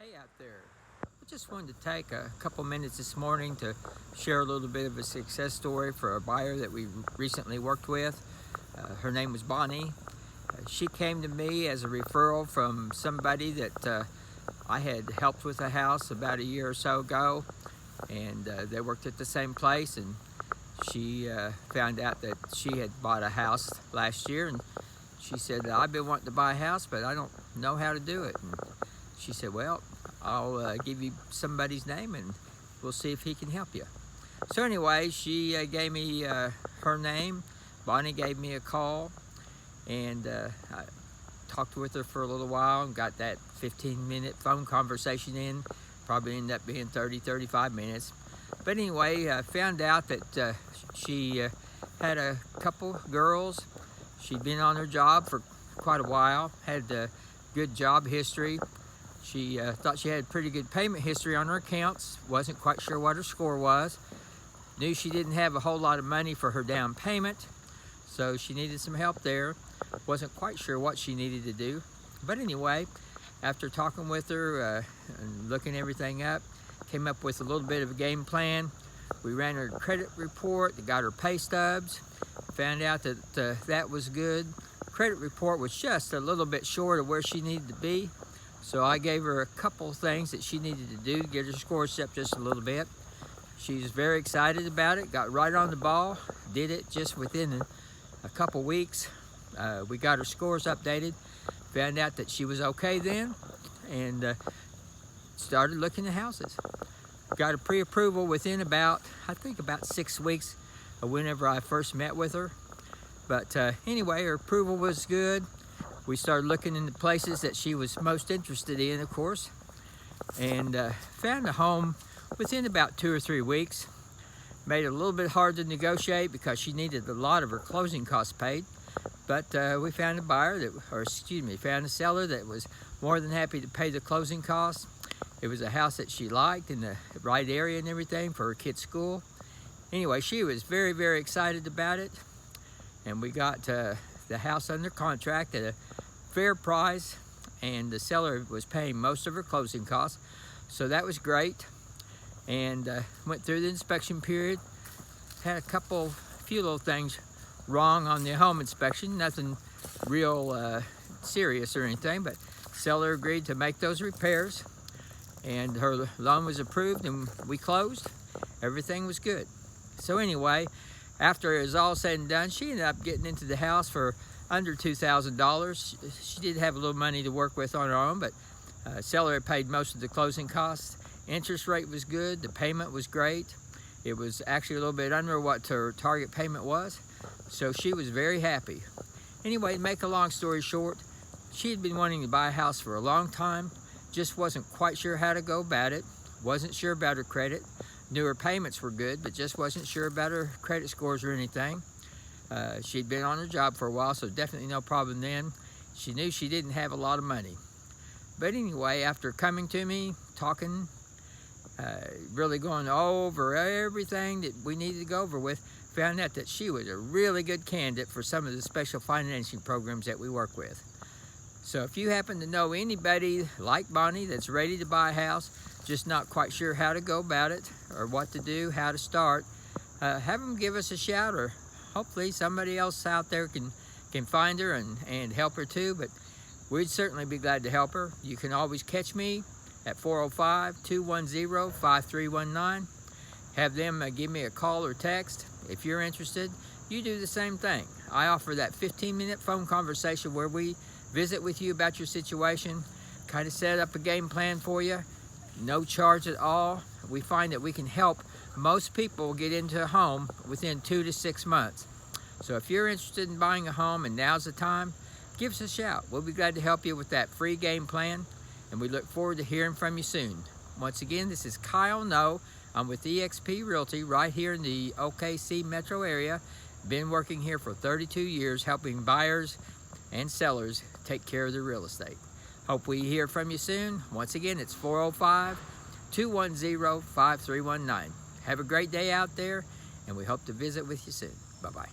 Hey out there. I just wanted to take a couple minutes this morning to share a little bit of a success story for a buyer that we recently worked with. Her name was Bonnie. She came to me as a referral from somebody that I had helped with a house about a year or so ago, and they worked at the same place, and she found out that she had bought a house last year, and she said, I've been wanting to buy a house, but I don't know how to do it. And she said, well, I'll give you somebody's name and we'll see if he can help you. So anyway, she gave me her name. Bonnie gave me a call, and I talked with her for a little while and got that 15-minute phone conversation in. Probably ended up being 30-35 minutes. But anyway, I found out that she had a couple girls. She'd been on her job for quite a while, had a good job history. She thought she had pretty good payment history on her accounts, wasn't quite sure what her score was, knew she didn't have a whole lot of money for her down payment, so she needed some help there, wasn't quite sure what she needed to do. But anyway, after talking with her and looking everything up, came up with a little bit of a game plan. We ran her credit report, got her pay stubs, found out that that was good. Credit report was just a little bit short of where she needed to be. So I gave her a couple things that she needed to do to get her scores up just a little bit. She's very excited about it, got right on the ball, did it just within a couple weeks. We got her scores updated, found out that she was okay then, and started looking at houses. Got a pre-approval within about 6 weeks of whenever I first met with her. But anyway, her approval was good. We started looking into places that she was most interested in, of course, and found a home within about 2 or 3 weeks. Made it a little bit hard to negotiate because she needed a lot of her closing costs paid, but we found a buyer found a seller that was more than happy to pay the closing costs. It was a house that she liked in the right area and everything for her kids' school. Anyway, she was very, very excited about it, and we got the house under contract at a fair price, and the seller was paying most of her closing costs, so that was great. And went through the inspection period, had a few little things wrong on the home inspection, nothing real serious or anything, but seller agreed to make those repairs, and her loan was approved and we closed. Everything was good. So anyway, after it was all said and done, she ended up getting into the house for under $2,000. She did have a little money to work with on her own, but seller had paid most of the closing costs. Interest rate was good. The payment was great. It was actually a little bit under what her target payment was, so she was very happy. Anyway, to make a long story short, she had been wanting to buy a house for a long time, just wasn't quite sure how to go about it, wasn't sure about her credit, knew her payments were good, but just wasn't sure about her credit scores or anything. She'd been on her job for a while, so definitely no problem then. She knew she didn't have a lot of money. But anyway, after coming to me, talking, really going over everything that we needed to go over with, found out that she was a really good candidate for some of the special financing programs that we work with. So if you happen to know anybody like Bonnie that's ready to buy a house, just not quite sure how to go about it or what to do, how to start, have them give us a shout, or hopefully somebody else out there can find her and help her too. But we'd certainly be glad to help her. You can always catch me at 405-210-5319. Have them give me a call or text. If you're interested, you do the same thing. I offer that 15-minute phone conversation where we visit with you about your situation, kind of set up a game plan for you, no charge at all. We find that we can help most people get into a home within 2 to 6 months. So if you're interested in buying a home and now's the time, give us a shout. We'll be glad to help you with that free game plan, and we look forward to hearing from you soon. Once again, this is Kyle No. I'm with eXp Realty right here in the OKC metro area. Been working here for 32 years, helping buyers and sellers take care of their real estate. Hope we hear from you soon. Once again, it's 405-210-5319. Have a great day out there, and we hope to visit with you soon. Bye-bye.